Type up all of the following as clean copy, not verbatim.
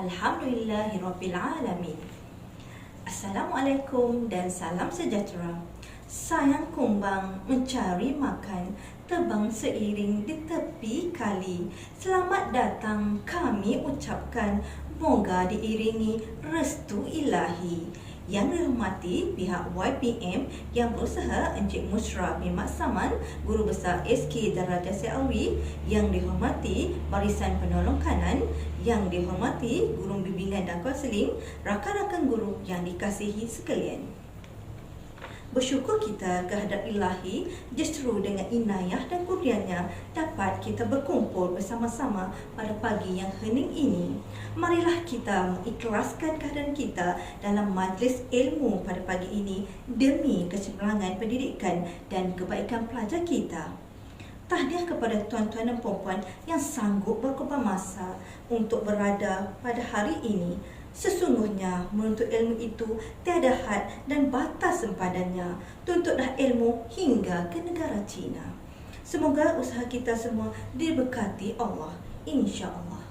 Alhamdulillahirrabbilalamin. Assalamualaikum dan salam sejahtera. Sayang kumbang mencari makan, terbang seiring di tepi kali. Selamat datang kami ucapkan, moga diiringi restu ilahi. Yang dihormati pihak YPM yang berusaha Encik Mushra bin Mat Saman, Guru Besar SK Darajat Alwi. Yang dihormati Barisan Penolong Kanan. Yang dihormati Guru Bimbingan dan Kaunseling, rakan-rakan guru yang dikasihi sekalian. Bersyukur kita kehadrat ilahi, justru dengan inayah dan kurnianya dapat kita berkumpul bersama-sama pada pagi yang hening ini. Marilah kita mengikhlaskan kehadiran kita dalam majlis ilmu pada pagi ini demi keseimbangan pendidikan dan kebaikan pelajar kita. Tahniah kepada tuan-tuan dan puan-puan yang sanggup berkorban masa untuk berada pada hari ini. Sesungguhnya menuntut ilmu itu tiada had dan batas sempadannya. Tuntutlah ilmu hingga ke negara China. Semoga usaha kita semua diberkati Allah, insya-Allah.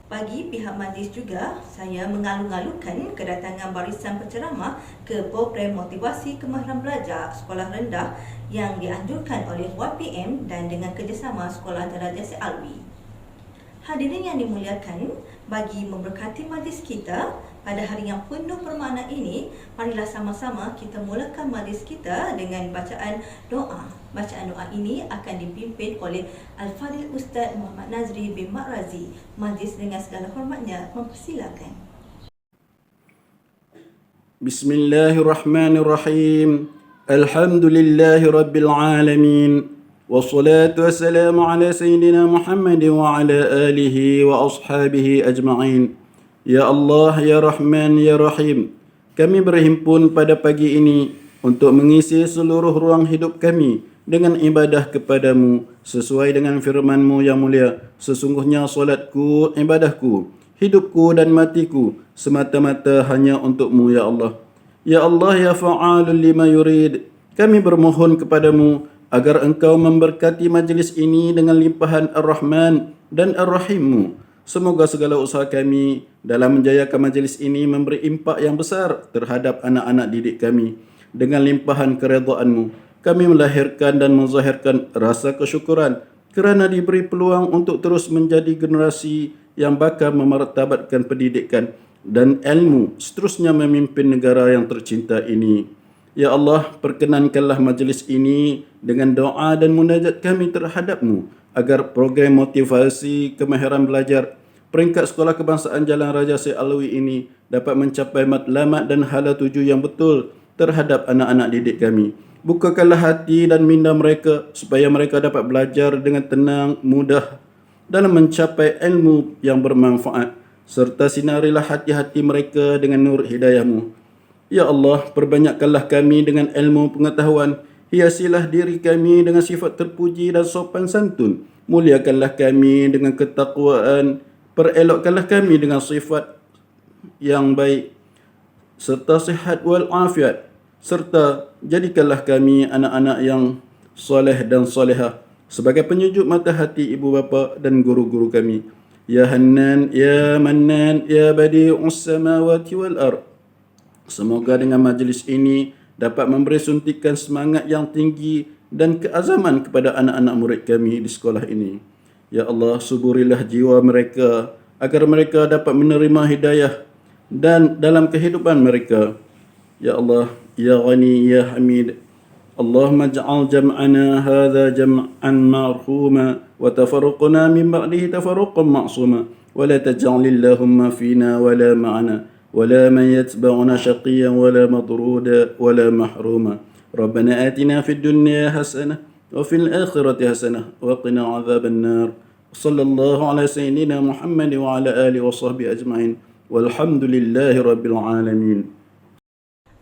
Bagi pihak majlis juga, saya mengalu-alukan kedatangan barisan penceramah ke program motivasi kemahiran belajar sekolah rendah yang dianjurkan oleh YPM dan dengan kerjasama Sekolah Darajat Alwi. Hadirin yang dimuliakan, bagi memberkati majlis kita pada hari yang penuh bermakna ini, marilah sama-sama kita mulakan majlis kita dengan bacaan doa. Bacaan doa ini akan dipimpin oleh Al-Fadhil Ustaz Muhammad Nazri bin Mat Razi. Majlis dengan segala hormatnya mempersilakan. Bismillahirrahmanirrahim. Alhamdulillahi rabbil alamin. Wassalatu wassalamu ala sayyidina Muhammad wa ala alihi wa ashabihi ajma'in. Ya Allah, Ya Rahman, Ya Rahim, kami berhimpun pada pagi ini untuk mengisi seluruh ruang hidup kami dengan ibadah kepadamu sesuai dengan firman-Mu yang mulia. Sesungguhnya solatku, ibadahku, hidupku dan matiku semata-mata hanya untuk-Mu, Ya Allah. Ya Allah, Ya Fa'alul lima yurid, kami bermohon kepadamu agar Engkau memberkati majlis ini dengan limpahan Ar-Rahman dan Ar-Rahim-Mu. Semoga segala usaha kami dalam menjayakan majlis ini memberi impak yang besar terhadap anak-anak didik kami. Dengan limpahan keredaan-Mu, kami melahirkan dan menzahirkan rasa kesyukuran kerana diberi peluang untuk terus menjadi generasi yang bakal memartabatkan pendidikan dan ilmu, seterusnya memimpin negara yang tercinta ini. Ya Allah, perkenankanlah majlis ini dengan doa dan munajat kami terhadap-Mu agar program motivasi kemahiran belajar peringkat Sekolah Kebangsaan Jalan Raja Syed Alwi ini dapat mencapai matlamat dan hala tuju yang betul terhadap anak-anak didik kami. Bukakanlah hati dan minda mereka supaya mereka dapat belajar dengan tenang, mudah dalam mencapai ilmu yang bermanfaat, serta sinarilah hati-hati mereka dengan nur hidayah-Mu. Ya Allah, perbanyakkanlah kami dengan ilmu pengetahuan. Hiasilah diri kami dengan sifat terpuji dan sopan santun. Muliakanlah kami dengan ketakwaan. Perelokkanlah kami dengan sifat yang baik serta sihat wal afiat. Serta jadikanlah kami anak-anak yang soleh dan solehah sebagai penyejuk mata hati ibu bapa dan guru-guru kami. Ya Hannan, Ya Mannan, Ya Badi'us samawati wal ard. Semoga dengan majlis ini dapat memberi suntikan semangat yang tinggi dan keazaman kepada anak-anak murid kami di sekolah ini. Ya Allah, suburilah jiwa mereka agar mereka dapat menerima hidayah dan dalam kehidupan mereka. Ya Allah, Ya Ghani, Ya Hamid, Allahumma ja'al jam'ana hadha jam'an marhuma wa tafarruqna min ba'dihi tafarruqan ma'suma wa la taj'alillahumma fina wa la ma'ana ولا من يتبعنا شقيا ولا مطرودا ولا محروما ربنا آتنا في الدنيا حسنة وفي الآخرة حسنة وقنا عذاب النار صلى الله على سيدنا محمد وعلى آله وصحبه أجمعين والحمد لله رب العالمين.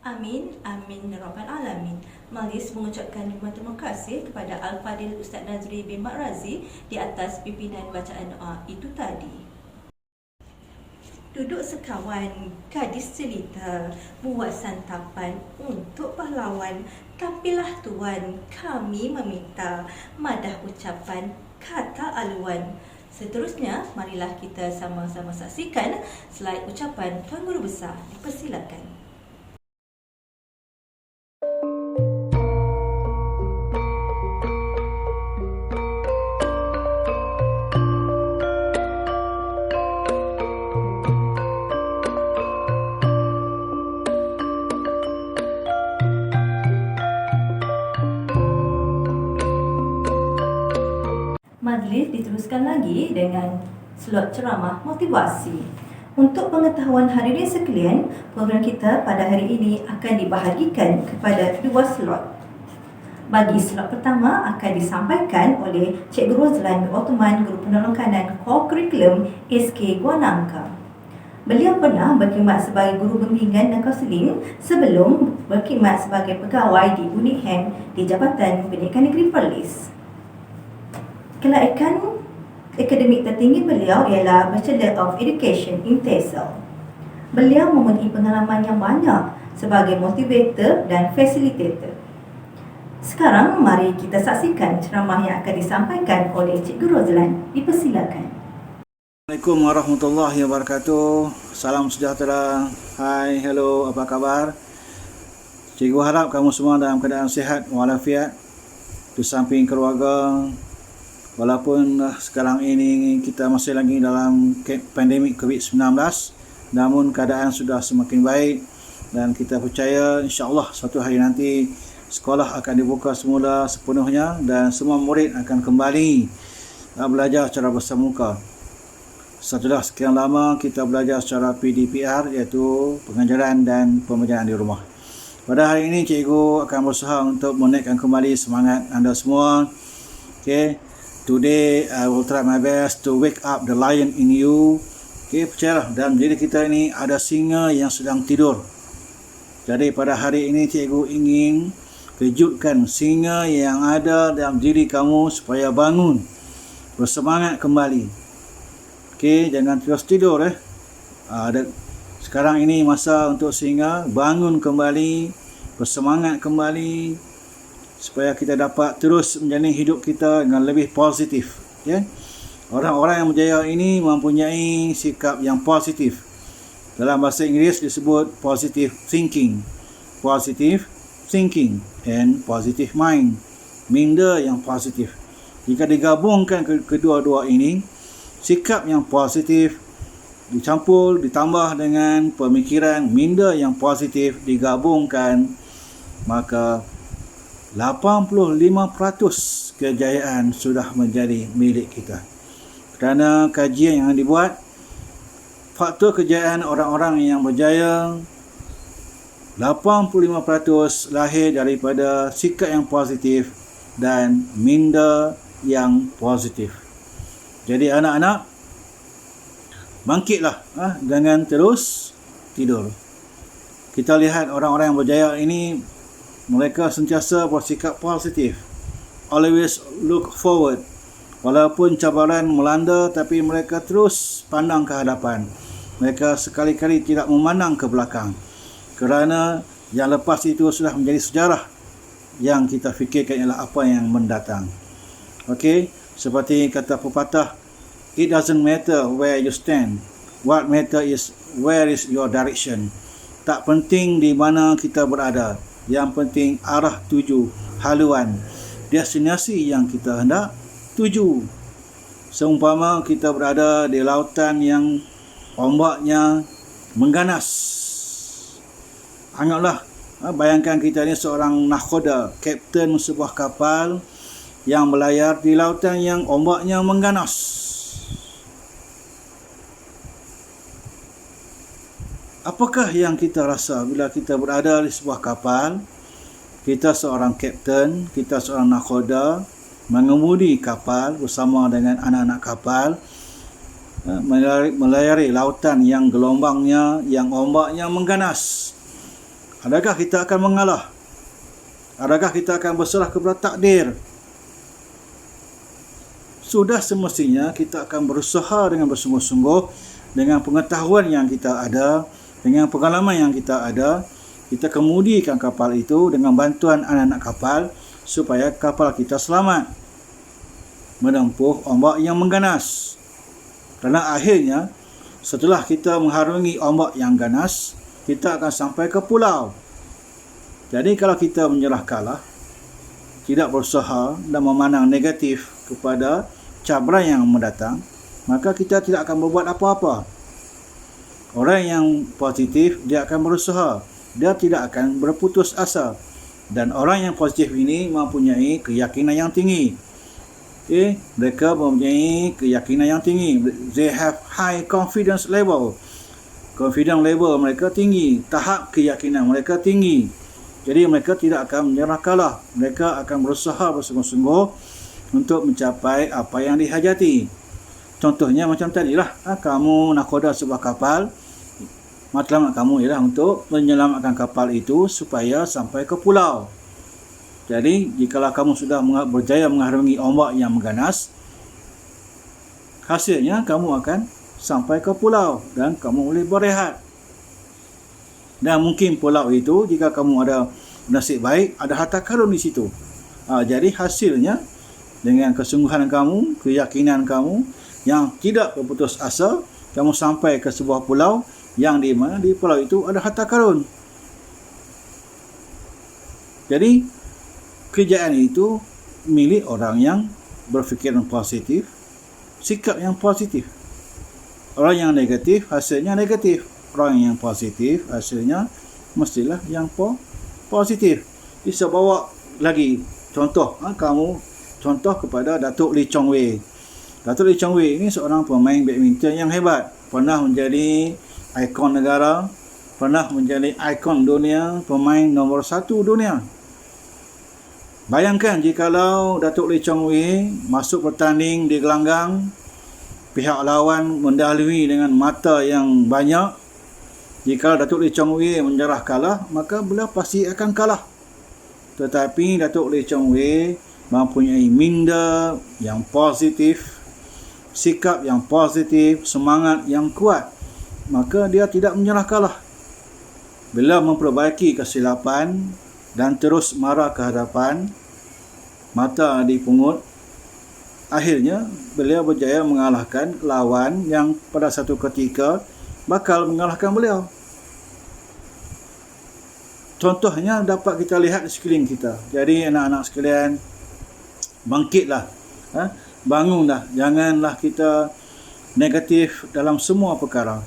Amin, amin, Rabbal Alamin. Majlis mengucapkan terima kasih kepada Al-Fadhil Ustaz Nazri bin Mat Razi di atas pimpinan bacaan doa itu tadi. Duduk sekawan, gadis cerita, buat santapan untuk pahlawan. Tapilah tuan, kami meminta madah ucapan kata aluan. Seterusnya, marilah kita sama-sama saksikan slide ucapan Tuan Guru Besar. Dipersilakan. Majlis diteruskan lagi dengan slot ceramah motivasi. Untuk pengetahuan hadirin sekalian, program kita pada hari ini akan dibahagikan kepada 2 slot. Bagi slot pertama akan disampaikan oleh Cikgu Rozlan bin Ottoman, Guru Penolong Kanan Core Curriculum SK Gua Nangka. Beliau pernah berkhidmat sebagai guru bimbingan dan kaunseling sebelum berkhidmat sebagai pegawai di Unit HEM di Jabatan Pendidikan Negeri Perlis. Kelaikan akademik tertinggi beliau ialah Bachelor of Education in TESOL. Beliau mempunyai pengalaman yang banyak sebagai motivator dan facilitator. Sekarang mari kita saksikan ceramah yang akan disampaikan oleh Cikgu Rozlan. Dipersilakan. Assalamualaikum warahmatullahi wabarakatuh. Salam sejahtera. Hai, hello, apa khabar? Cikgu harap kamu semua dalam keadaan sihat walafiat di samping keluarga. Walaupun sekarang ini kita masih lagi dalam pandemik COVID-19, namun keadaan sudah semakin baik dan kita percaya insya-Allah suatu hari nanti sekolah akan dibuka semula sepenuhnya dan semua murid akan kembali belajar secara bersemuka. Setelah sekian lama kita belajar secara PDPR, iaitu pengajaran dan pembelajaran di rumah. Pada hari ini cikgu akan berusaha untuk menaikkan kembali semangat anda semua. Okay. Today I will try my best to wake up the lion in you. Okay, percayalah dalam diri kita ini ada singa yang sedang tidur. Jadi pada hari ini cikgu ingin kejutkan singa yang ada dalam diri kamu supaya bangun, bersemangat kembali. Okay, jangan terus tidur Sekarang ini masa untuk singa bangun kembali, bersemangat kembali, supaya kita dapat terus menjalani hidup kita dengan lebih positif. Ya? Orang-orang yang berjaya ini mempunyai sikap yang positif. Dalam bahasa Inggeris disebut positive thinking. Positive thinking and positive mind. Minda yang positif. Jika digabungkan kedua-dua ini, sikap yang positif dicampur ditambah dengan pemikiran minda yang positif digabungkan, maka 85% kejayaan sudah menjadi milik kita. Kerana kajian yang dibuat, faktor kejayaan orang-orang yang berjaya 85% lahir daripada sikap yang positif dan minda yang positif. Jadi anak-anak, bangkitlah, jangan terus tidur. Kita lihat orang-orang yang berjaya ini, mereka sentiasa bersikap positif. Always look forward. Walaupun cabaran melanda, tapi mereka terus pandang ke hadapan. Mereka sekali-kali tidak memandang ke belakang. Kerana yang lepas itu sudah menjadi sejarah. Yang kita fikirkan ialah apa yang mendatang. Okey, seperti kata pepatah, it doesn't matter where you stand. What matter is where is your direction. Tak penting di mana kita berada. Yang penting arah tuju, haluan, destinasi yang kita hendak tuju. Seumpama kita berada di lautan yang ombaknya mengganas. Anggaplah, bayangkan kita ni seorang nakhoda, kapten sebuah kapal yang berlayar di lautan yang ombaknya mengganas. Apakah yang kita rasa bila kita berada di sebuah kapal? Kita seorang kapten, kita seorang nakhoda, mengemudi kapal bersama dengan anak-anak kapal, melayari lautan yang gelombangnya, yang ombaknya mengganas. Adakah kita akan mengalah? Adakah kita akan berserah kepada takdir? Sudah semestinya kita akan berusaha dengan bersungguh-sungguh, dengan pengetahuan yang kita ada, dengan pengalaman yang kita ada, kita kemudikan kapal itu dengan bantuan anak-anak kapal supaya kapal kita selamat menempuh ombak yang mengganas. Kerana akhirnya setelah kita mengharungi ombak yang ganas, kita akan sampai ke pulau. Jadi kalau kita menyerah kalah, tidak berusaha dan memandang negatif kepada cabaran yang mendatang, maka kita tidak akan berbuat apa-apa. Orang yang positif, dia akan berusaha, dia tidak akan berputus asa. Dan orang yang positif ini mempunyai keyakinan yang tinggi. Mereka mempunyai keyakinan yang tinggi. They have high confidence level. Confidence level mereka tinggi, tahap keyakinan mereka tinggi. Jadi mereka tidak akan menyerah kalah. Mereka akan berusaha bersungguh-sungguh untuk mencapai apa yang dihajati. Contohnya macam tadilah, kamu nakhoda sebuah kapal, matlamat kamu ialah untuk menyelamatkan kapal itu supaya sampai ke pulau. Jadi, jikalau kamu sudah berjaya mengharungi ombak yang mengganas, hasilnya kamu akan sampai ke pulau dan kamu boleh berehat. Dan mungkin pulau itu, jika kamu ada nasib baik, ada harta karun di situ. Jadi hasilnya, dengan kesungguhan kamu, keyakinan kamu, yang tidak berputus asa, kamu sampai ke sebuah pulau, yang di mana di pulau itu ada harta karun. Jadi, kejayaan itu milik orang yang berfikiran positif, sikap yang positif. Orang yang negatif, hasilnya negatif. Orang yang positif, hasilnya mestilah yang positif. Bisa bawa lagi contoh, kamu contoh kepada Datuk Lee Chong Wei. Datuk Lee Chong Wei ini seorang pemain badminton yang hebat. Pernah menjadi ikon negara, pernah menjadi ikon dunia, pemain nombor 1 dunia. Bayangkan jikalau Datuk Lee Chong Wei masuk bertanding di gelanggang, pihak lawan mendahului dengan mata yang banyak. Jika Datuk Lee Chong Wei menyerah kalah, maka beliau pasti akan kalah. Tetapi Datuk Lee Chong Wei mempunyai minda yang positif, sikap yang positif, semangat yang kuat, maka dia tidak menyerah kalah. Beliau memperbaiki kesilapan dan terus marah ke hadapan, mata dipungut. Akhirnya beliau berjaya mengalahkan lawan yang pada satu ketika bakal mengalahkan beliau. Contohnya dapat kita lihat di sekeliling kita. Jadi anak-anak sekalian, bangkitlah, bangunlah. Janganlah kita negatif dalam semua perkara.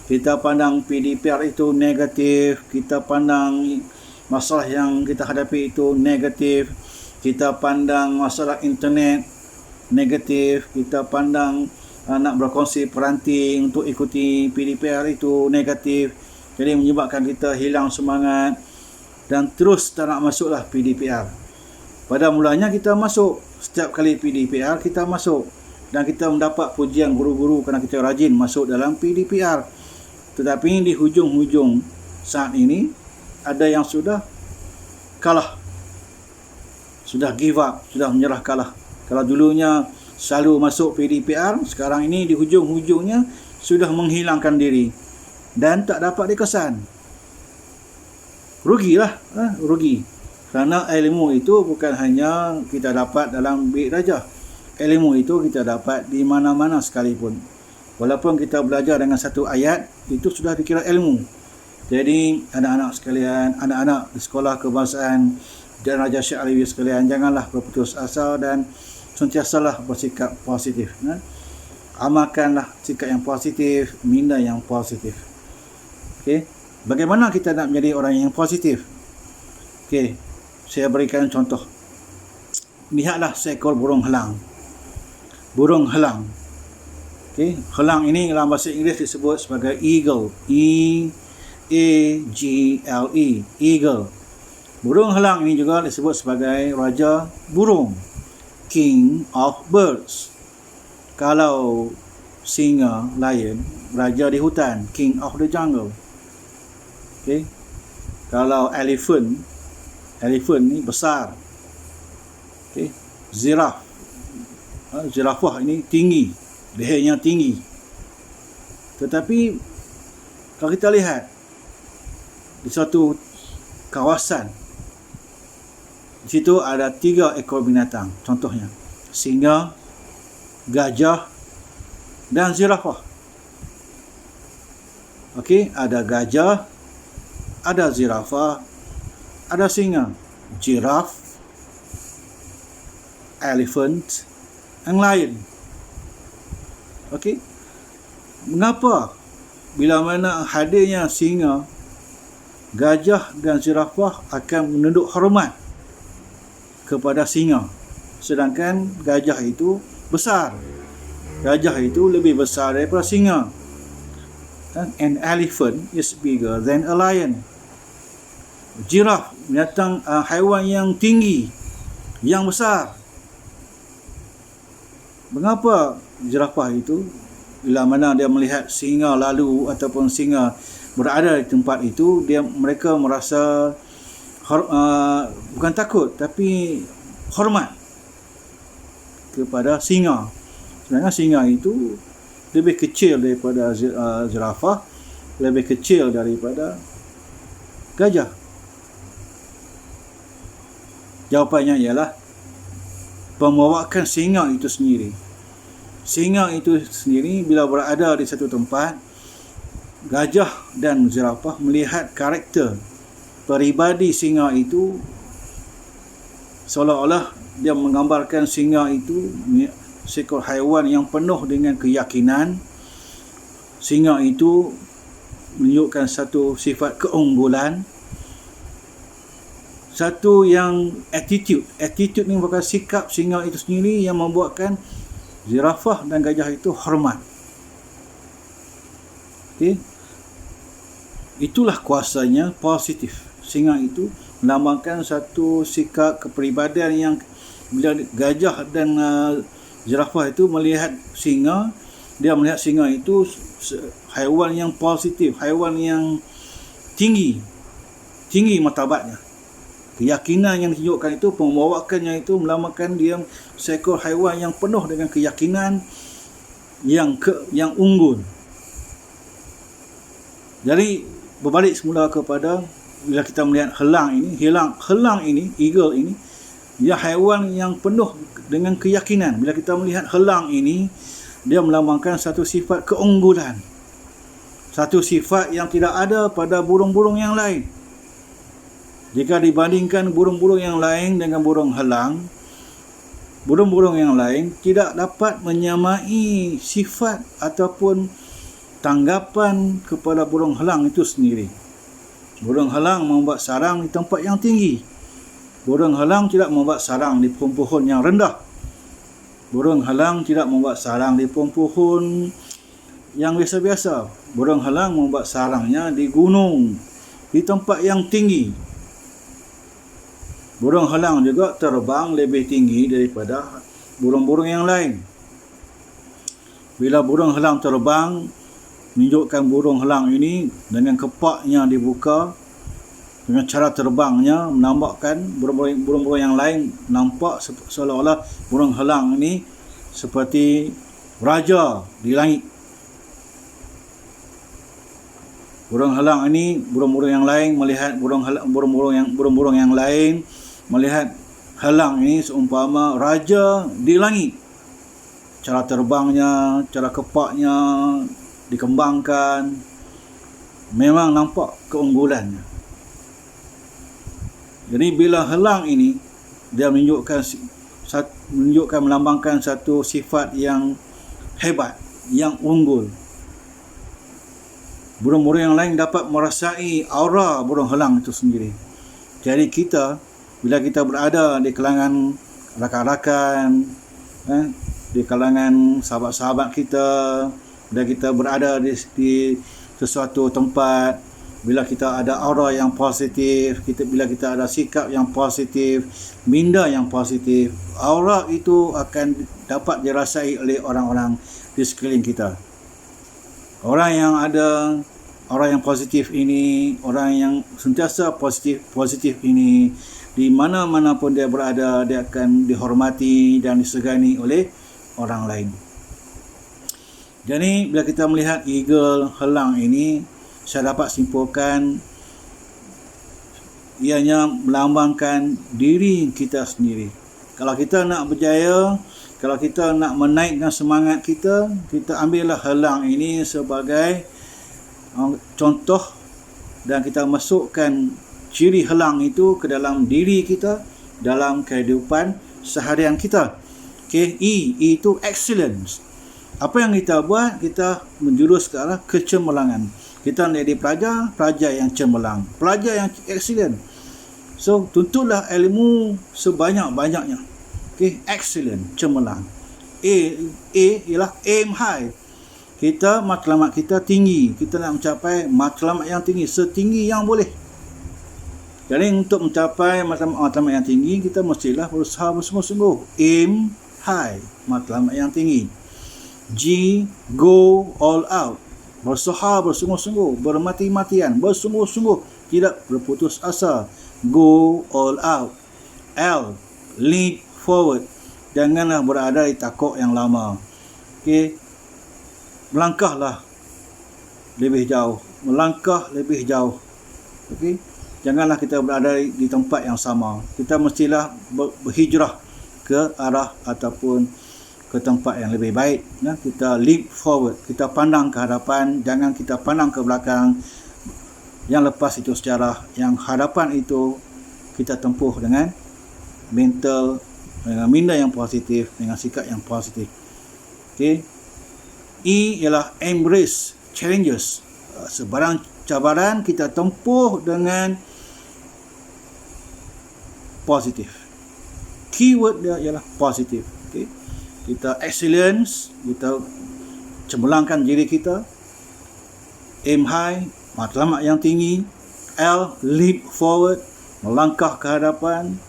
Kita pandang PDPR itu negatif, kita pandang masalah yang kita hadapi itu negatif, kita pandang masalah internet negatif, kita pandang nak berkongsi peranti untuk ikuti PDPR itu negatif. Jadi menyebabkan kita hilang semangat dan terus tak nak masuklah PDPR. Pada mulanya kita masuk, setiap kali PDPR kita masuk dan kita mendapat pujian guru-guru kerana kita rajin masuk dalam PDPR. Tetapi di hujung-hujung saat ini ada yang sudah kalah, sudah give up, sudah menyerah kalah. Kalau dulunya selalu masuk PDPR, sekarang ini di hujung-hujungnya sudah menghilangkan diri dan tak dapat dikesan. Rugilah, rugi. Kerana ilmu itu bukan hanya kita dapat dalam bilik darjah. Ilmu itu kita dapat di mana-mana sekalipun. Walaupun kita belajar dengan satu ayat, itu sudah dikira ilmu. Jadi anak-anak sekalian, anak-anak di sekolah kebangsaan dan Raja Syekh Alwi sekalian, janganlah berputus asa dan sentiasalah bersikap positif. Amalkanlah sikap yang positif, minda yang positif. Okey, bagaimana kita nak menjadi orang yang positif? Okey, saya berikan contoh. Lihatlah seekor burung helang. Burung helang. Okey, helang ini dalam bahasa Inggeris disebut sebagai eagle. E-A-G-L-E, eagle. Burung helang ini juga disebut sebagai raja burung, king of birds. Kalau singa, lion, raja di hutan, king of the jungle. Okay. Kalau elephant ni besar. Okay. Zirafah ini tinggi, lehernya tinggi. Tetapi kalau kita lihat di suatu kawasan, di situ ada 3 ekor binatang. Contohnya singa, gajah dan zirafah. Okey, ada gajah, ada zirafah, ada singa, giraffe, elephant, and lion. Okey. Mengapa bila mana hadirnya singa, gajah dan zirafah akan menunduk hormat kepada singa, sedangkan gajah itu besar. Gajah itu lebih besar daripada singa. An elephant is bigger than a lion. Giraffe, binatang haiwan yang tinggi, yang besar. Mengapa zirafah itu bila mana dia melihat singa lalu ataupun singa berada di tempat itu, mereka merasa bukan takut tapi hormat kepada singa. Sedangkan singa itu lebih kecil daripada zirafah, lebih kecil daripada gajah. Jawapannya ialah pembawakan singa itu sendiri. Singa itu sendiri bila berada di satu tempat, gajah dan zirafah melihat karakter peribadi singa itu, seolah-olah dia menggambarkan singa itu seekor haiwan yang penuh dengan keyakinan. Singa itu menunjukkan satu sifat keunggulan, satu yang attitude ni merupakan sikap singa itu sendiri yang membuatkan zirafah dan gajah itu hormat. Okay. Itulah kuasanya positif. Singa itu melambangkan satu sikap kepribadian yang bila gajah dan zirafah itu melihat singa, dia melihat singa itu haiwan yang positif, haiwan yang tinggi martabatnya. Keyakinan yang ditunjukkan itu, pembawakannya itu melambangkan dia seekor haiwan yang penuh dengan keyakinan yang unggul. Jadi berbalik semula kepada bila kita melihat helang ini, eagle ini, dia haiwan yang penuh dengan keyakinan. Bila kita melihat helang ini, dia melambangkan satu sifat keunggulan, satu sifat yang tidak ada pada burung-burung yang lain. Jika dibandingkan burung-burung yang lain dengan burung helang, burung-burung yang lain tidak dapat menyamai sifat ataupun tanggapan kepada burung helang itu sendiri. Burung helang membuat sarang di tempat yang tinggi. Burung helang tidak membuat sarang di pohon-pohon yang rendah. Burung helang tidak membuat sarang di pohon-pohon yang biasa-biasa. Burung helang membuat sarangnya di gunung, di tempat yang tinggi. Burung helang juga terbang lebih tinggi daripada burung-burung yang lain. Bila burung helang terbang, menunjukkan burung helang ini dengan kepaknya dibuka, dengan cara terbangnya menampakkan burung-burung yang lain nampak seolah-olah burung helang ini seperti raja di langit. Burung helang ini, burung-burung yang lain melihat burung-burung yang lain melihat helang ini seumpama raja di langit. Cara terbangnya, cara kepaknya dikembangkan, memang nampak keunggulannya. Jadi bila helang ini, dia menunjukkan melambangkan satu sifat yang hebat, yang unggul. Burung-burung yang lain dapat merasai aura burung helang itu sendiri. Jadi bila kita berada di kalangan rakan-rakan, di kalangan sahabat-sahabat kita, bila kita berada di sesuatu tempat, bila kita ada aura yang positif, bila kita ada sikap yang positif, minda yang positif, aura itu akan dapat dirasai oleh orang-orang di sekeliling kita. Orang yang positif ini, orang yang sentiasa positif ini, di mana-mana pun dia berada, dia akan dihormati dan disegani oleh orang lain. Jadi bila kita melihat eagle, helang ini, saya dapat simpulkan ianya melambangkan diri kita sendiri. Kalau kita nak berjaya, Kalau kita nak menaikkan semangat kita, kita ambillah helang ini sebagai contoh dan kita masukkan ciri helang itu ke dalam diri kita, dalam kehidupan seharian kita. Okay, E itu excellence. Apa yang kita buat, kita menjurus ke arah kecemerlangan. Kita menjadi pelajar yang cemerlang, pelajar yang excellent. So, tuntutlah ilmu sebanyak-banyaknya. Okay, excellent, cemerlang. A ialah aim high. Matlamat kita tinggi. Kita nak mencapai matlamat yang tinggi, setinggi yang boleh. Jadi untuk mencapai matlamat yang tinggi, kita mestilah berusaha bersungguh-sungguh. Aim high, matlamat yang tinggi. G, go all out. Berusaha bersungguh-sungguh, bermati-matian, bersungguh-sungguh, tidak berputus asa. Go all out. L, lead forward. Janganlah berada di takuk yang lama. Okay. Melangkahlah lebih jauh. Melangkah lebih jauh. Okay. Janganlah kita berada di tempat yang sama. Kita mestilah berhijrah ke arah ataupun ke tempat yang lebih baik. Kita leap forward. Kita pandang ke hadapan. Jangan kita pandang ke belakang. Yang lepas itu sejarah. Yang hadapan itu kita tempuh dengan mental, dengan minda yang positif, dengan sikap yang positif. Okay. E ialah embrace challenges. Sebarang cabaran kita tempuh dengan positif. Keyword dia ialah positif. Okay. Kita excellence, kita cemerlangkan diri kita. Aim high, matlamat yang tinggi. L, leap forward, melangkah ke hadapan.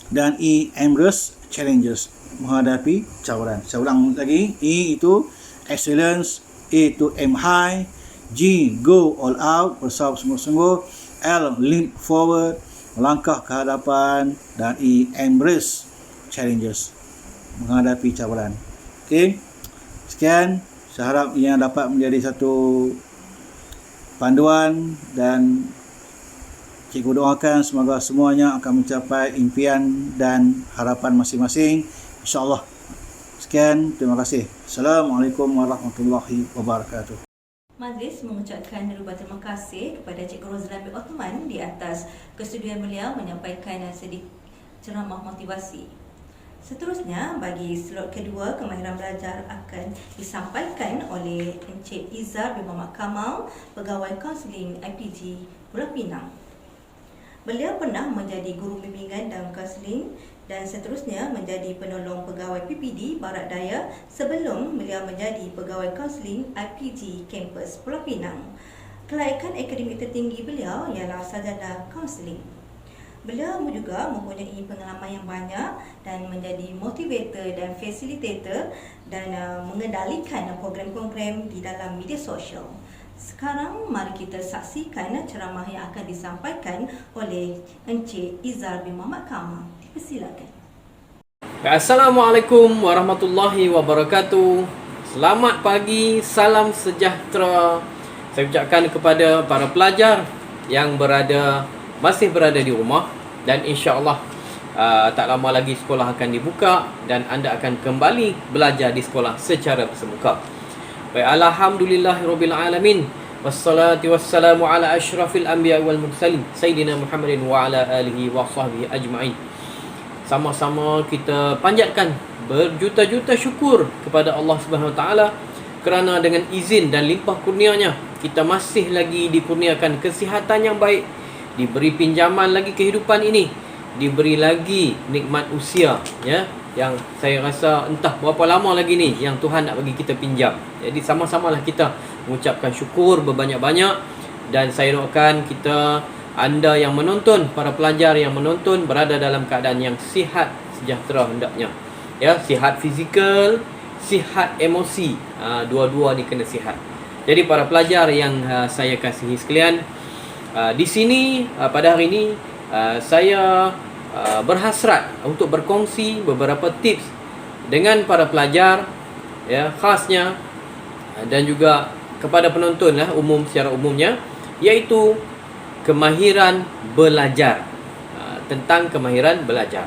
Dan E, embrace challenges, menghadapi cabaran. Saya ulang lagi. E itu excellence, A itu aim high, G, go all out, berusaha sungguh-sungguh. L, leap forward, melangkah ke hadapan. Dan E, embrace challenges, menghadapi cabaran. Okey. Sekian, saya harap ia dapat menjadi satu panduan dan cikgu doakan semoga semuanya akan mencapai impian dan harapan masing-masing, insya-Allah. Sekian, terima kasih. Assalamualaikum warahmatullahi wabarakatuh. Majlis mengucapkan ribuan terima kasih kepada Cikgu Rozlan bin Othman di atas kesetujuan beliau menyampaikan sedikit ceramah motivasi. Seterusnya, bagi slot kedua, kemahiran belajar akan disampaikan oleh Encik Izzar bin Muhammad Kamal, Pegawai Kaunseling IPG Pulau Pinang. Beliau pernah menjadi guru bimbingan dan kaunseling dan seterusnya menjadi penolong pegawai PPD Barat Daya sebelum beliau menjadi pegawai kaunseling IPG Kampus Pulau Pinang. Kelaikan akademik tertinggi beliau ialah sarjana kaunseling. Beliau juga mempunyai pengalaman yang banyak dan menjadi motivator dan fasilitator dan mengendalikan program-program di dalam media sosial. Sekarang mari kita saksikan ceramah yang akan disampaikan oleh Encik Izzar bin Muhammad Kamal. Dipersilakan. Assalamualaikum warahmatullahi wabarakatuh. Selamat pagi, salam sejahtera. Saya ucapkan kepada para pelajar yang masih berada di rumah dan insya-Allah tak lama lagi sekolah akan dibuka dan anda akan kembali belajar di sekolah secara bersemuka. Baik, alhamdulillahirabbil alamin. Wassalatu wassalamu ala asyrafil anbiya wal mursalin sayyidina Muhammadin wa ala alihi wa sahbihi ajma'in. Sama-sama kita panjatkan berjuta-juta syukur kepada Allah Subhanahu wa taala kerana dengan izin dan limpah kurnia-Nya kita masih lagi dikurniakan kesihatan yang baik, diberi pinjaman lagi kehidupan ini, diberi lagi nikmat usia, ya, yang saya rasa entah berapa lama lagi ni yang Tuhan nak bagi kita pinjam. Jadi sama-samalah kita mengucapkan syukur berbanyak-banyak dan saya doakan anda yang menonton, para pelajar yang menonton berada dalam keadaan yang sihat sejahtera hendaknya. Ya, sihat fizikal, sihat emosi, dua-dua ni kena sihat. Jadi para pelajar yang saya kasihi sekalian, di sini pada hari ini saya berhasrat untuk berkongsi beberapa tips dengan para pelajar, ya, khasnya dan juga kepada penonton lah secara umumnya, iaitu kemahiran belajar. tentang kemahiran belajar.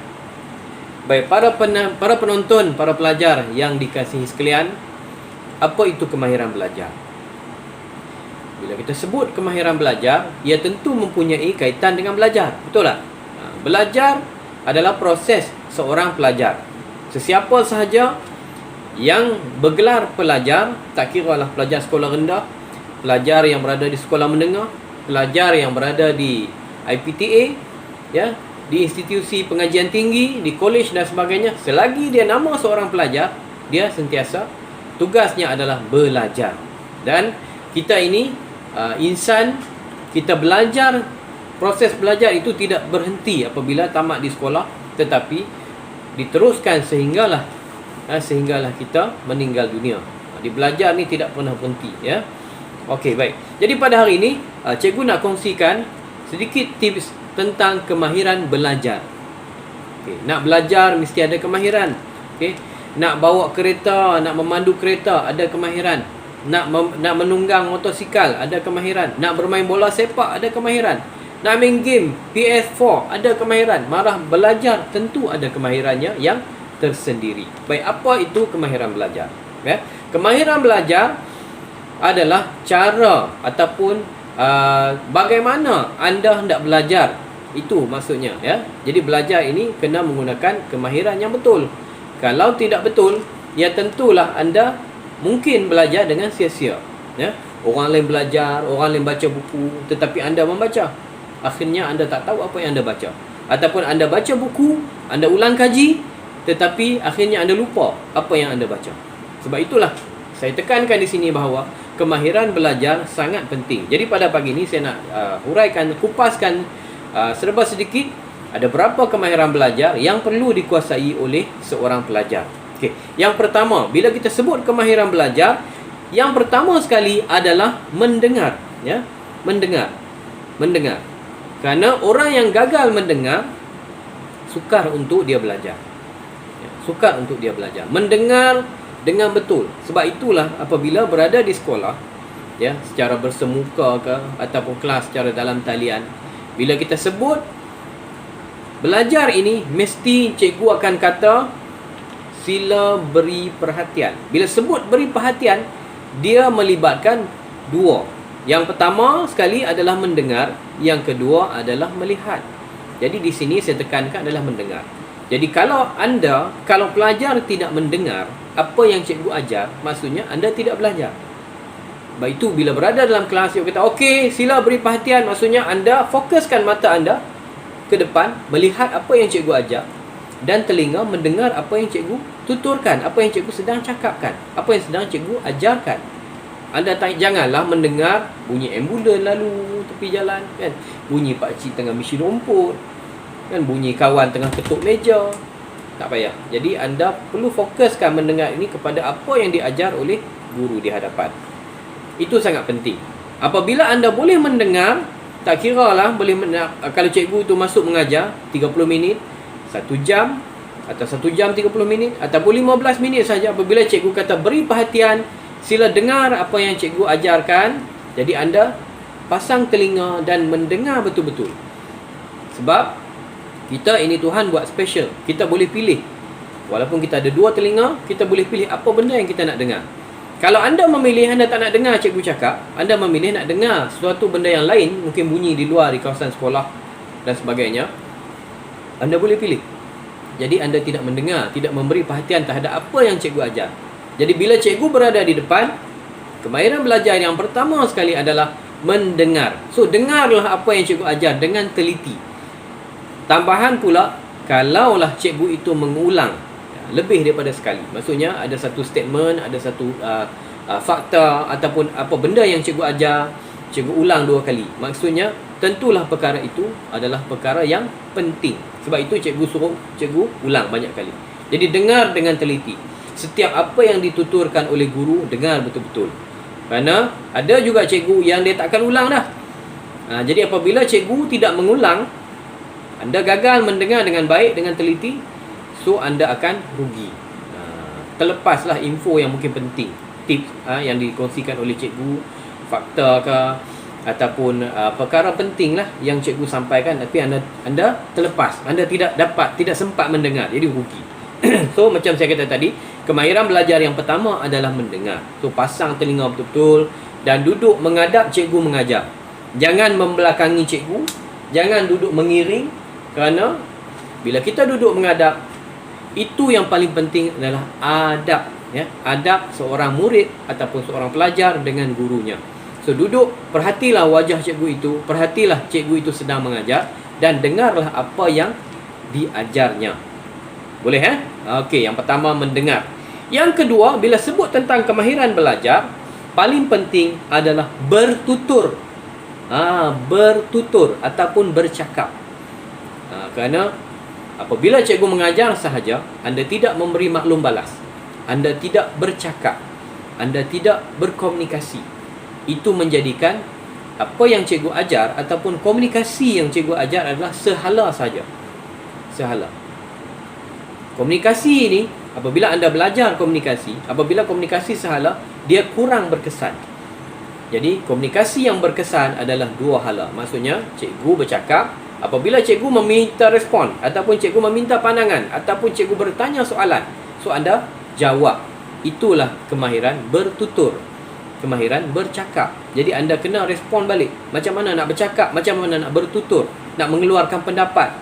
Baik, para penonton, para pelajar yang dikasihi sekalian, apa itu kemahiran belajar? Bila kita sebut kemahiran belajar, ia tentu mempunyai kaitan dengan belajar. Betul tak? Belajar adalah proses seorang pelajar. Sesiapa sahaja yang bergelar pelajar, tak kira lah pelajar sekolah rendah, pelajar yang berada di sekolah menengah, pelajar yang berada di IPTA, ya, di institusi pengajian tinggi, di kolej dan sebagainya, selagi dia nama seorang pelajar, dia sentiasa tugasnya adalah belajar. Dan kita ini insan, kita belajar, proses belajar itu tidak berhenti apabila tamat di sekolah, tetapi diteruskan sehinggalah kita meninggal dunia. Di belajar ni tidak pernah berhenti, ya. Okey, baik. Jadi pada hari ini cikgu nak kongsikan sedikit tips tentang kemahiran belajar. Okey, nak belajar mesti ada kemahiran. Okey, nak bawa kereta, nak memandu kereta ada kemahiran. Nak menunggang motosikal ada kemahiran. Nak bermain bola sepak ada kemahiran. Nak main game PS4 ada kemahiran. Marah belajar tentu ada kemahirannya yang tersendiri. Baik, apa itu kemahiran belajar? Ya, kemahiran belajar adalah cara ataupun bagaimana anda hendak belajar. Itu maksudnya, ya. Jadi belajar ini kena menggunakan kemahiran yang betul. Kalau tidak betul, ya tentulah anda mungkin belajar dengan sia-sia, ya. Orang lain belajar, orang lain baca buku, tetapi anda membaca. Akhirnya anda tak tahu apa yang anda baca. Ataupun anda baca buku, anda ulang kaji, tetapi akhirnya anda lupa apa yang anda baca. Sebab itulah saya tekankan di sini bahawa kemahiran belajar sangat penting. Jadi pada pagi ini saya nak huraikan, kupaskan serba sedikit ada berapa kemahiran belajar yang perlu dikuasai oleh seorang pelajar. Okey, yang pertama, bila kita sebut kemahiran belajar, yang pertama sekali adalah mendengar, ya. Mendengar. Kerana orang yang gagal mendengar sukar untuk dia belajar. Sukar untuk dia belajar. Mendengar dengan betul. Sebab itulah apabila berada di sekolah, ya, secara bersemuka ke ataupun kelas secara dalam talian, bila kita sebut belajar ini, mesti cikgu akan kata sila beri perhatian. Bila sebut beri perhatian, dia melibatkan dua. Yang pertama sekali adalah mendengar, yang kedua adalah melihat. Jadi di sini saya tekankan adalah mendengar. Jadi kalau pelajar tidak mendengar apa yang cikgu ajar, maksudnya anda tidak belajar. Baik, itu bila berada dalam kelas, cikgu kata, okey, sila beri perhatian, maksudnya anda fokuskan mata anda ke depan, melihat apa yang cikgu ajar, dan telinga mendengar apa yang cikgu tuturkan, apa yang cikgu sedang cakapkan, apa yang sedang cikgu ajarkan. Anda janganlah mendengar bunyi ambulan lalu tepi jalan, kan, bunyi pakcik tengah misi rumput, kan, bunyi kawan tengah ketuk meja. Tak payah. Jadi anda perlu fokuskan mendengar ini kepada apa yang diajar oleh guru di hadapan. Itu sangat penting. Apabila anda boleh mendengar, tak kiralah boleh kalau cikgu tu masuk mengajar 30 minit, 1 jam, atau 1 jam 30 minit, ataupun 15 minit saja, apabila cikgu kata beri perhatian, sila dengar apa yang cikgu ajarkan, jadi anda pasang telinga dan mendengar betul-betul. Sebab kita ini Tuhan buat special. Kita boleh pilih. Walaupun kita ada 2 telinga, kita boleh pilih apa benda yang kita nak dengar. Kalau anda memilih anda tak nak dengar cikgu cakap, anda memilih nak dengar sesuatu benda yang lain, mungkin bunyi di luar di kawasan sekolah dan sebagainya, anda boleh pilih. Jadi anda tidak mendengar, tidak memberi perhatian terhadap apa yang cikgu ajar. Jadi bila cikgu berada di depan, kemahiran belajar yang pertama sekali adalah mendengar. So dengarlah apa yang cikgu ajar dengan teliti. Tambahan pula, kalaulah cikgu itu mengulang lebih daripada sekali, maksudnya ada satu statement, ada satu fakta ataupun apa benda yang cikgu ajar, cikgu ulang 2 kali, maksudnya tentulah perkara itu adalah perkara yang penting. Sebab itu cikgu suruh cikgu ulang banyak kali. Jadi dengar dengan teliti. Setiap apa yang dituturkan oleh guru, dengar betul-betul. Kerana ada juga cikgu yang dia takkan ulang dah. Jadi apabila cikgu tidak mengulang, anda gagal mendengar dengan baik, dengan teliti, so anda akan rugi. Terlepaslah info yang mungkin penting, tips yang dikongsikan oleh cikgu, fakta ke, ataupun perkara penting lah yang cikgu sampaikan, tapi anda terlepas, anda tidak sempat mendengar, jadi rugi. So macam saya kata tadi, kemahiran belajar yang pertama adalah mendengar. So pasang telinga betul-betul dan duduk menghadap cikgu mengajar. Jangan membelakangi cikgu, jangan duduk mengiring, kerana bila kita duduk menghadap, itu yang paling penting adalah adab, ya, adab seorang murid ataupun seorang pelajar dengan gurunya. So duduk, perhatilah wajah cikgu itu, perhatilah cikgu itu sedang mengajar, dan dengarlah apa yang diajarnya. Boleh, Okey, yang pertama mendengar. Yang kedua, bila sebut tentang kemahiran belajar, paling penting adalah bertutur. Bertutur ataupun bercakap. Kerana apabila cikgu mengajar sahaja, anda tidak memberi maklum balas, anda tidak bercakap, anda tidak berkomunikasi, itu menjadikan apa yang cikgu ajar ataupun komunikasi yang cikgu ajar adalah sehala saja. Sehala. Komunikasi ini, apabila anda belajar komunikasi, apabila komunikasi sehala, dia kurang berkesan. Jadi komunikasi yang berkesan adalah dua hala. Maksudnya cikgu bercakap, apabila cikgu meminta respon ataupun cikgu meminta pandangan ataupun cikgu bertanya soalan, so anda jawab. Itulah kemahiran bertutur, kemahiran bercakap. Jadi anda kena respon balik. Macam mana nak bercakap, macam mana nak bertutur, nak mengeluarkan pendapat.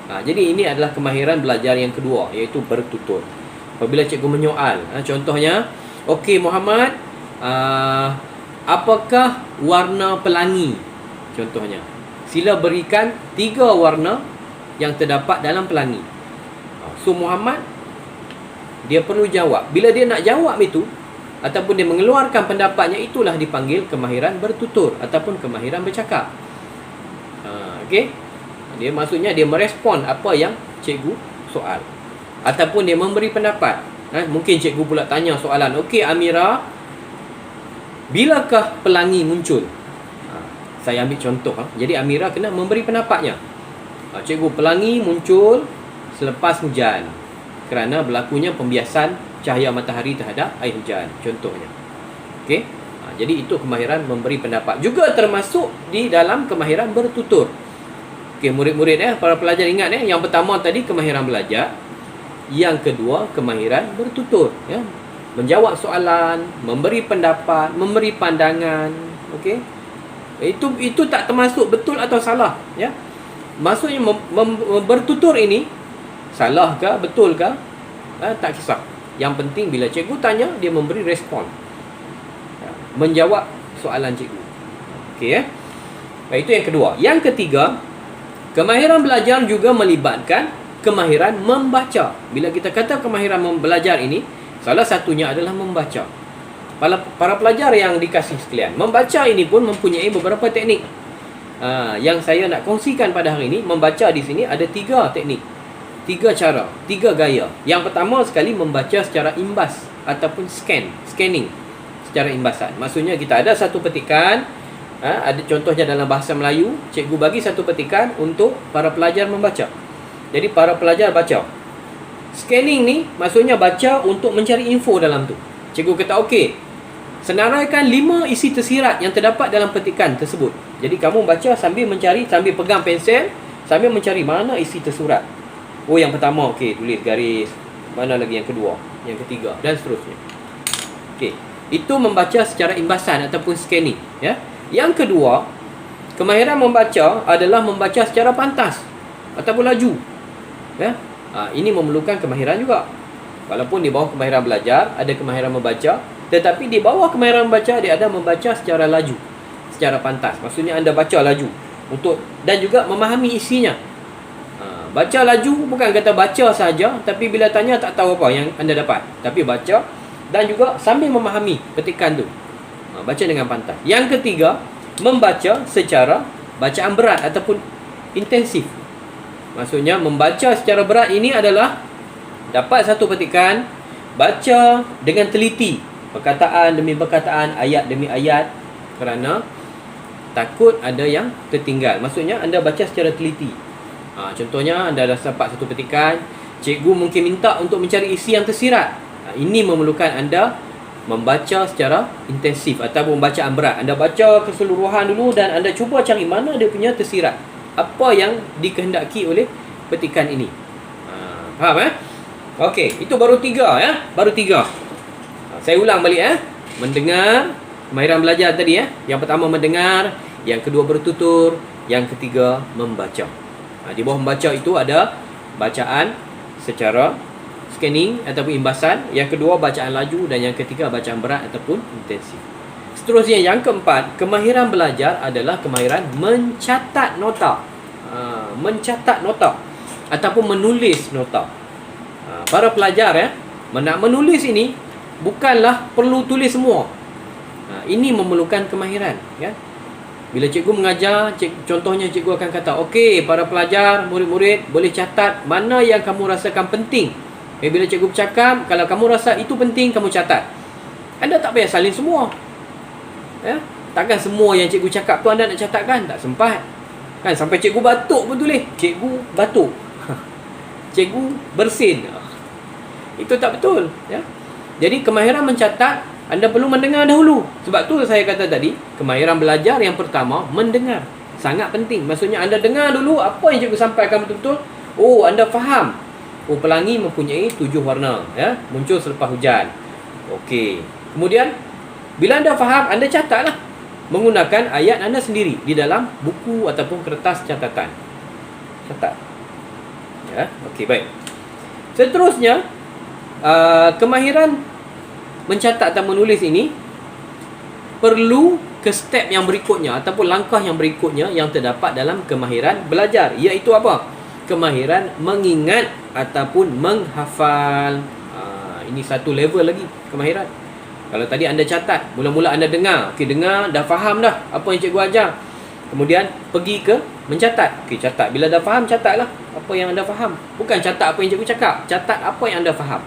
Jadi ini adalah kemahiran belajar yang kedua, iaitu bertutur. Apabila cikgu menyoal, contohnya, okey Muhammad, apakah warna pelangi? Contohnya, sila berikan 3 warna yang terdapat dalam pelangi. So Muhammad, dia perlu jawab. Bila dia nak jawab itu, ataupun dia mengeluarkan pendapatnya, itulah dipanggil kemahiran bertutur ataupun kemahiran bercakap. Okey, dia maksudnya dia merespon apa yang cikgu soal, ataupun dia memberi pendapat. Mungkin cikgu pula tanya soalan, okey Amira, bilakah pelangi muncul? Saya ambil contoh. Jadi Amira kena memberi pendapatnya. Cikgu, pelangi muncul selepas hujan, kerana berlakunya pembiasan cahaya matahari terhadap air hujan, contohnya. Okey, jadi itu kemahiran memberi pendapat, juga termasuk di dalam kemahiran bertutur. Okey, murid-murid, para pelajar ingat, yang pertama tadi kemahiran belajar, yang kedua kemahiran bertutur, menjawab soalan, memberi pendapat, memberi pandangan. Okey, itu tak termasuk betul atau salah, ya. Maksudnya bertutur ini salah ke betul ke, tak kisah. Yang penting bila cikgu tanya, dia memberi respon, menjawab soalan cikgu. Okey, itu yang kedua. Yang ketiga, kemahiran belajar juga melibatkan kemahiran membaca. Bila kita kata kemahiran belajar ini, salah satunya adalah membaca. Para pelajar yang dikasihi sekalian, membaca ini pun mempunyai beberapa teknik. Yang saya nak kongsikan pada hari ini, membaca di sini ada 3 teknik, 3 cara, 3 gaya. Yang pertama sekali, membaca secara imbas ataupun scanning secara imbasan. Maksudnya kita ada satu petikan, ada contohnya dalam bahasa Melayu, cikgu bagi satu petikan untuk para pelajar membaca. Jadi para pelajar baca. Scanning ni maksudnya baca untuk mencari info dalam tu. Cikgu kata, okey, senaraikan 5 isi tersirat yang terdapat dalam petikan tersebut. Jadi kamu baca sambil mencari, sambil pegang pensel, sambil mencari mana isi tersurat. Oh, yang pertama, okey, tulis garis. Mana lagi yang kedua, yang ketiga, dan seterusnya. Okey, itu membaca secara imbasan ataupun scanning, ya. Yang kedua, kemahiran membaca adalah membaca secara pantas ataupun laju, ya. Ini memerlukan kemahiran juga. Walaupun di bawah kemahiran belajar ada kemahiran membaca, tetapi di bawah kemahiran membaca dia ada membaca secara laju, secara pantas. Maksudnya anda baca laju untuk, dan juga memahami isinya. Baca laju bukan kata baca saja, tapi bila tanya tak tahu apa yang anda dapat, tapi baca dan juga sambil memahami petikan tu. Baca dengan pantas. Yang ketiga, membaca secara bacaan berat ataupun intensif. Maksudnya membaca secara berat ini adalah dapat satu petikan, baca dengan teliti, perkataan demi perkataan, ayat demi ayat, kerana takut ada yang tertinggal. Maksudnya anda baca secara teliti. Contohnya anda dah dapat satu petikan, cikgu mungkin minta untuk mencari isi yang tersirat. Ini memerlukan anda membaca secara intensif ataupun bacaan berat. Anda baca keseluruhan dulu dan anda cuba cari mana dia punya tersirat, apa yang dikehendaki oleh petikan ini. Faham Okey, itu baru 3 ya. Baru 3. Saya ulang balik Mendengar, kemahiran belajar tadi Yang pertama mendengar, yang kedua bertutur, yang ketiga membaca. Di bawah membaca itu ada bacaan secara scanning ataupun imbasan, yang kedua bacaan laju, dan yang ketiga bacaan berat ataupun intensif. Seterusnya yang keempat, kemahiran belajar adalah kemahiran mencatat nota. Mencatat nota ataupun menulis nota. Para pelajar nak menulis ini bukanlah perlu tulis semua. Ini memerlukan kemahiran Bila cikgu mengajar, contohnya cikgu akan kata, okey para pelajar, murid-murid boleh catat mana yang kamu rasakan penting. Bila cikgu bercakap, kalau kamu rasa itu penting, kamu catat. Anda tak payah salin semua. Takkan semua yang cikgu cakap tu anda nak catatkan? Tak sempat. Kan sampai cikgu batuk pun tulis. Cikgu batuk. Cikgu bersin. Itu tak betul. Jadi kemahiran mencatat, anda perlu mendengar dahulu. Sebab tu saya kata tadi, kemahiran belajar yang pertama, mendengar. Sangat penting. Maksudnya anda dengar dulu apa yang cikgu sampaikan betul-betul. Anda faham. Pelangi mempunyai 7 warna. Muncul selepas hujan. Okey. Kemudian, bila anda faham, anda catatlah. Menggunakan ayat anda sendiri di dalam buku ataupun kertas catatan. Catat. Okey, baik. Seterusnya, kemahiran mencatat dan menulis ini perlu ke step yang berikutnya ataupun langkah yang berikutnya yang terdapat dalam kemahiran belajar, iaitu apa? Kemahiran mengingat ataupun menghafal. Ini satu level lagi kemahiran. Kalau tadi anda catat, mula-mula anda dengar, okey, dengar, dah faham dah apa yang cikgu ajar. Kemudian pergi ke mencatat. Okey, catat. Bila dah faham, catatlah apa yang anda faham. Bukan catat apa yang cikgu cakap, catat apa yang anda faham.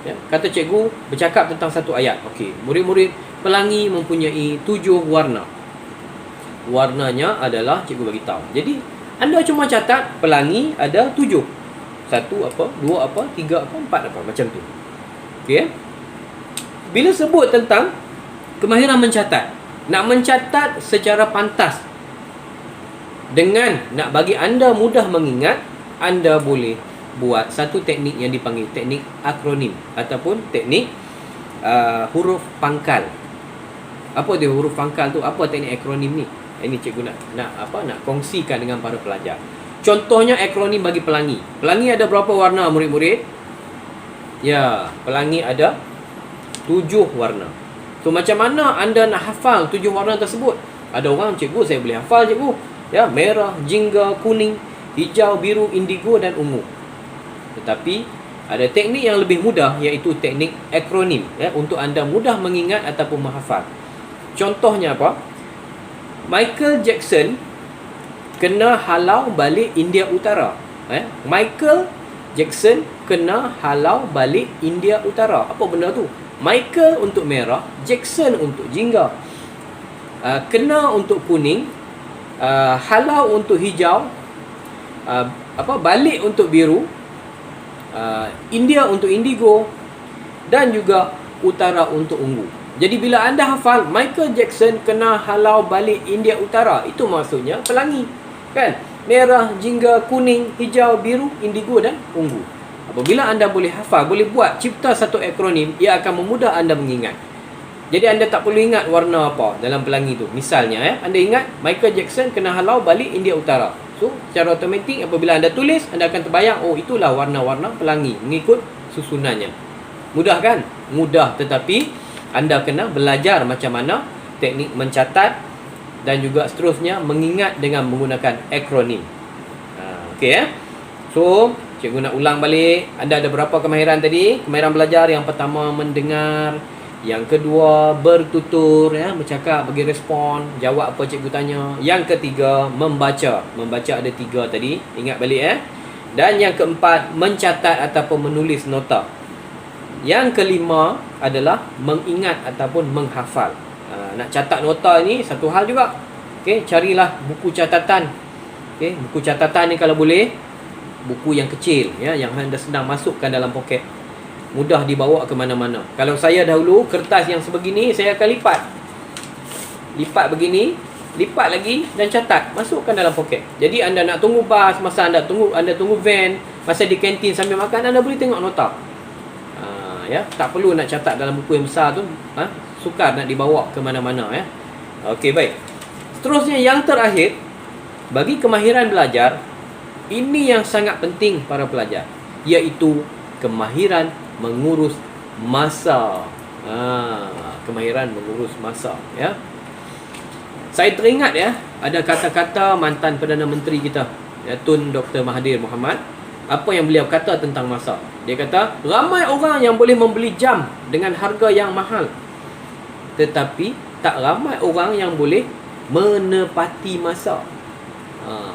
Kata cikgu bercakap tentang satu ayat. Okey, murid-murid, pelangi mempunyai 7 warna. Warnanya adalah cikgu bagi tahu. Jadi anda cuma catat pelangi ada 7. 1 apa, 2 apa, 3 apa, 4 apa, macam tu. Okey. Bila sebut tentang kemahiran mencatat, nak mencatat secara pantas dengan nak bagi anda mudah mengingat, anda boleh buat satu teknik yang dipanggil teknik akronim ataupun teknik huruf pangkal. Apa dia huruf pangkal tu? Apa teknik akronim ni? Ini cikgu nak kongsikan dengan para pelajar. Contohnya akronim bagi pelangi. Pelangi ada berapa warna murid-murid? Ya, pelangi ada 7 warna. So macam mana anda nak hafal 7 warna tersebut? Ada orang, cikgu saya boleh hafal cikgu. Merah, jingga, kuning, hijau, biru, indigo dan ungu. Tetapi ada teknik yang lebih mudah, iaitu teknik akronim untuk anda mudah mengingat ataupun menghafal. Contohnya apa? Michael Jackson kena halau balik India Utara. Michael Jackson kena halau balik India Utara. Apa benda tu? Michael untuk merah, Jackson untuk jingga, kena untuk kuning, halau untuk hijau, balik untuk biru, India untuk indigo, dan juga utara untuk ungu. Jadi bila anda hafal Michael Jackson kena halau balik India Utara, itu maksudnya pelangi, kan? Merah, jingga, kuning, hijau, biru, indigo dan ungu. Apabila anda boleh hafal, boleh buat cipta satu akronim, ia akan memudah anda mengingat. Jadi anda tak perlu ingat warna apa dalam pelangi tu. Misalnya anda ingat Michael Jackson kena halau balik India Utara. So secara automatik apabila anda tulis, anda akan terbayang, itulah warna-warna pelangi mengikut susunannya. Mudah kan? Mudah, tetapi anda kena belajar macam mana teknik mencatat dan juga seterusnya mengingat dengan menggunakan akronim. Okey So cikgu nak ulang balik. Anda ada berapa kemahiran tadi? Kemahiran belajar yang pertama mendengar, yang kedua bertutur, bercakap, bagi respon, jawab apa cikgu tanya. Yang ketiga membaca. Membaca ada 3 tadi, ingat balik Dan yang keempat mencatat ataupun menulis nota. Yang kelima adalah mengingat ataupun menghafal. Nak catat nota ni satu hal juga. Carilah buku catatan. Buku catatan ni kalau boleh buku yang kecil, yang anda sedang masukkan dalam poket. mudah dibawa ke mana-mana. Kalau saya dahulu, kertas yang sebegini saya akan lipat begini, lipat lagi dan catat, masukkan dalam poket. Jadi anda nak tunggu bas, masa anda tunggu van, masa di kantin sambil makan, anda boleh tengok nota. Ya, tak perlu nak catat dalam buku yang besar tu, sukar nak dibawa ke mana-mana ya. Okey, baik. Seterusnya yang terakhir, bagi kemahiran belajar, ini yang sangat penting para pelajar, iaitu kemahiran mengurus masa. Kemahiran mengurus masa ya. Saya teringat ya, ada kata-kata mantan Perdana Menteri kita, ya, Tun Dr. Mahathir Mohamad. Apa yang beliau kata tentang masa? Dia kata, ramai orang yang boleh membeli jam dengan harga yang mahal, tetapi tak ramai orang yang boleh menepati masa.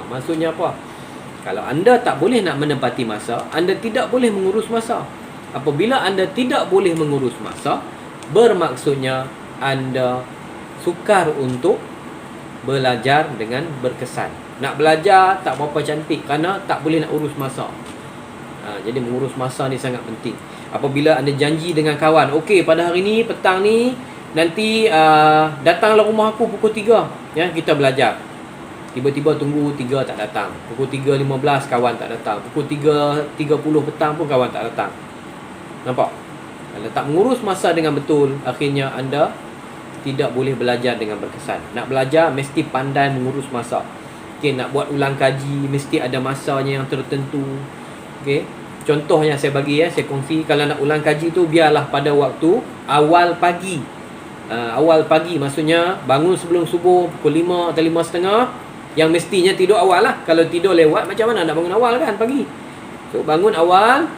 Maksudnya apa? Kalau anda tak boleh nak menepati masa, anda tidak boleh mengurus masa. Apabila anda tidak boleh mengurus masa, bermaksudnya anda sukar untuk belajar dengan berkesan. Nak belajar tak berapa cantik kerana tak boleh nak urus masa. Jadi mengurus masa ni sangat penting. Apabila anda janji dengan kawan, okey pada hari ni, petang ni, nanti datanglah rumah aku pukul 3, ya, kita belajar. Tiba-tiba tunggu 3 tak datang. Pukul 3.15 kawan tak datang. Pukul 3.30 petang pun kawan tak datang. Nampak? Anda tak mengurus masa dengan betul, akhirnya anda tidak boleh belajar dengan berkesan. Nak belajar mesti pandai mengurus masa. Okay, nak buat ulang kaji mesti ada masanya yang tertentu. Okay, contohnya saya bagi saya kongsi, kalau nak ulang kaji tu biarlah pada waktu awal pagi. Awal pagi maksudnya bangun sebelum subuh pukul 5 atau 5.30. Yang mestinya tidur awal lah. Kalau tidur lewat, macam mana nak bangun awal kan pagi? So bangun awal,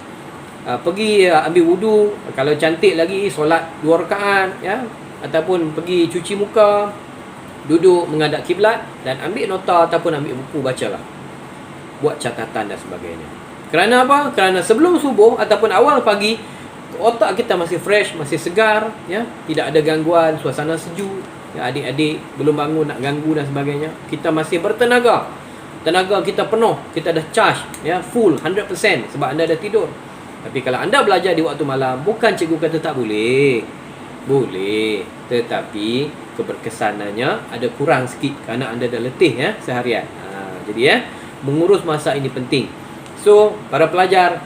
pergi ambil wudu. Kalau cantik lagi, solat 2 rakaat, ya, ataupun pergi cuci muka, duduk menghadap kiblat dan ambil nota ataupun ambil buku, bacalah, buat catatan dan sebagainya. Kerana apa? Kerana sebelum subuh ataupun awal pagi, otak kita masih fresh, masih segar, ya, tidak ada gangguan, suasana sejuk, ya, adik-adik belum bangun nak ganggu dan sebagainya. Kita masih bertenaga, tenaga kita penuh, kita dah charge, ya, full 100% sebab anda dah tidur. Tapi kalau anda belajar di waktu malam, bukan cikgu kata tak boleh, boleh, tetapi keberkesanannya ada kurang sikit kerana anda dah letih, ya, seharian. Jadi ya, mengurus masa ini penting. So para pelajar,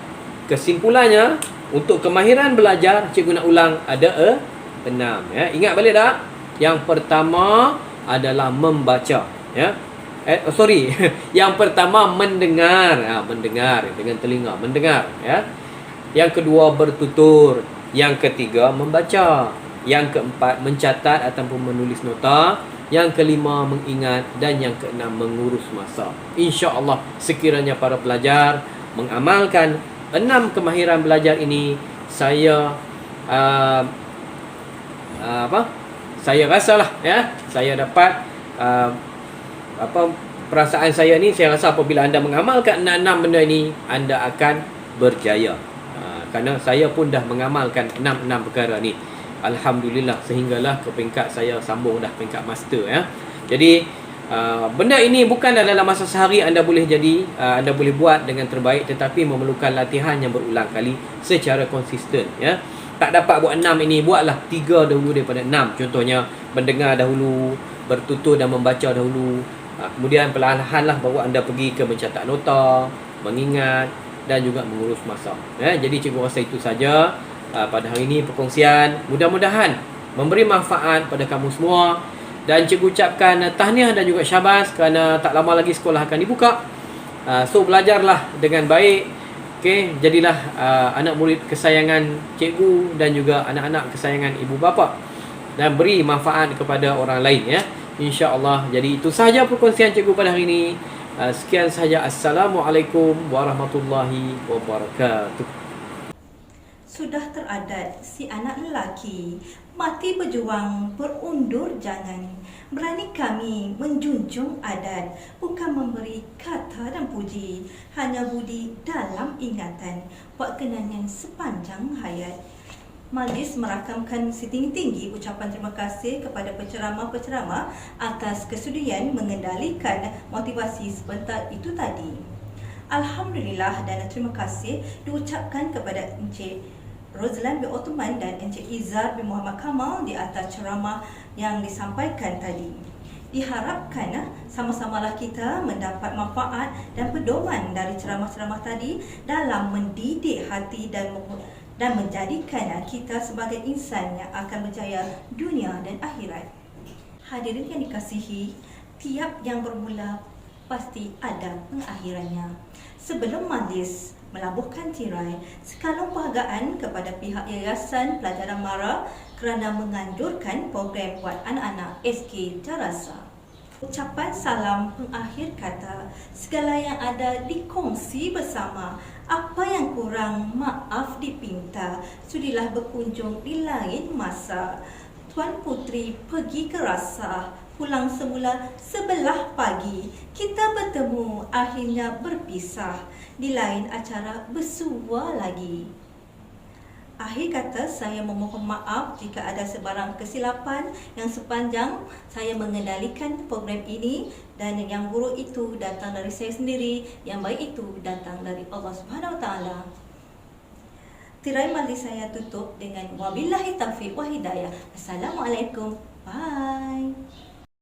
kesimpulannya, untuk kemahiran belajar, cikgu nak ulang ada 6, ya. Ingat balik tak? Yang pertama adalah membaca, ya. Yang pertama mendengar, mendengar dengan telinga, mendengar, ya. Yang kedua bertutur, yang ketiga membaca, yang keempat mencatat ataupun menulis nota, yang kelima mengingat, dan yang keenam mengurus masa. InsyaAllah sekiranya para pelajar mengamalkan 6 kemahiran belajar ini, saya saya rasalah, ya, saya dapat perasaan saya ni, saya rasa apabila anda mengamalkan 6 benda ini, anda akan berjaya. Kerana saya pun dah mengamalkan 6 perkara ni, alhamdulillah, sehinggalah ke peringkat saya sambung dah peringkat master, ya. Jadi benda ini bukan dalam masa sehari anda boleh jadi, anda boleh buat dengan terbaik, tetapi memerlukan latihan yang berulang kali secara konsisten, ya. Tak dapat buat 6 ini, buatlah 3 dahulu daripada 6. Contohnya mendengar dahulu, bertutur dan membaca dahulu, kemudian perlahan-lahanlah baru anda pergi ke mencatat nota, mengingat dan juga mengurus masa, ya. Jadi cikgu rasa itu saja pada hari ini perkongsian, mudah-mudahan memberi manfaat pada kamu semua. Dan cikgu ucapkan tahniah dan juga syabas kerana tak lama lagi sekolah akan dibuka. So belajarlah dengan baik, okey, jadilah anak murid kesayangan cikgu dan juga anak-anak kesayangan ibu bapa, dan beri manfaat kepada orang lain, ya, insya-Allah. Jadi itu sahaja perkongsian cikgu pada hari ini. Sekian sahaja. Assalamualaikum warahmatullahi wabarakatuh. Sudah teradat si anak lelaki, mati berjuang berundur jangan. Berani kami menjunjung adat, bukan memberi kata dan puji, hanya budi dalam ingatan, buat kenangan sepanjang hayat. Majlis merakamkan setinggi-tinggi ucapan terima kasih kepada penceramah-penceramah atas kesudian mengendalikan motivasi sebentar itu tadi. Alhamdulillah dan terima kasih diucapkan kepada Encik Rozlan bin Ottoman dan Encik Izzar bin Muhammad Kamal di atas ceramah yang disampaikan tadi. Diharapkan sama-samalah kita mendapat manfaat dan pedoman dari ceramah-ceramah tadi dalam mendidik hati dan menjadikan kita sebagai insan yang akan berjaya dunia dan akhirat. Hadirin yang dikasihi, tiap yang bermula pasti ada pengakhirannya. Sebelum majlis melabuhkan tirai, sekalung penghargaan kepada pihak Yayasan Pelajaran Mara kerana menganjurkan program buat anak-anak SK Darasa. Ucapan salam pengakhir kata, segala yang ada dikongsi bersama, apa yang kurang maaf dipinta, sudilah berkunjung di lain masa. Tuan Putri pergi ke Rasa, pulang semula 11 pagi. Kita bertemu, akhirnya berpisah. Di lain acara bersua lagi. Akhir kata, saya memohon maaf jika ada sebarang kesilapan yang sepanjang saya mengendalikan program ini, dan yang buruk itu datang dari saya sendiri, yang baik itu datang dari Allah Subhanahu Wa Taala. Tirai majlis saya tutup dengan wabillahi taufiq wa hidayah. Assalamualaikum. Bye.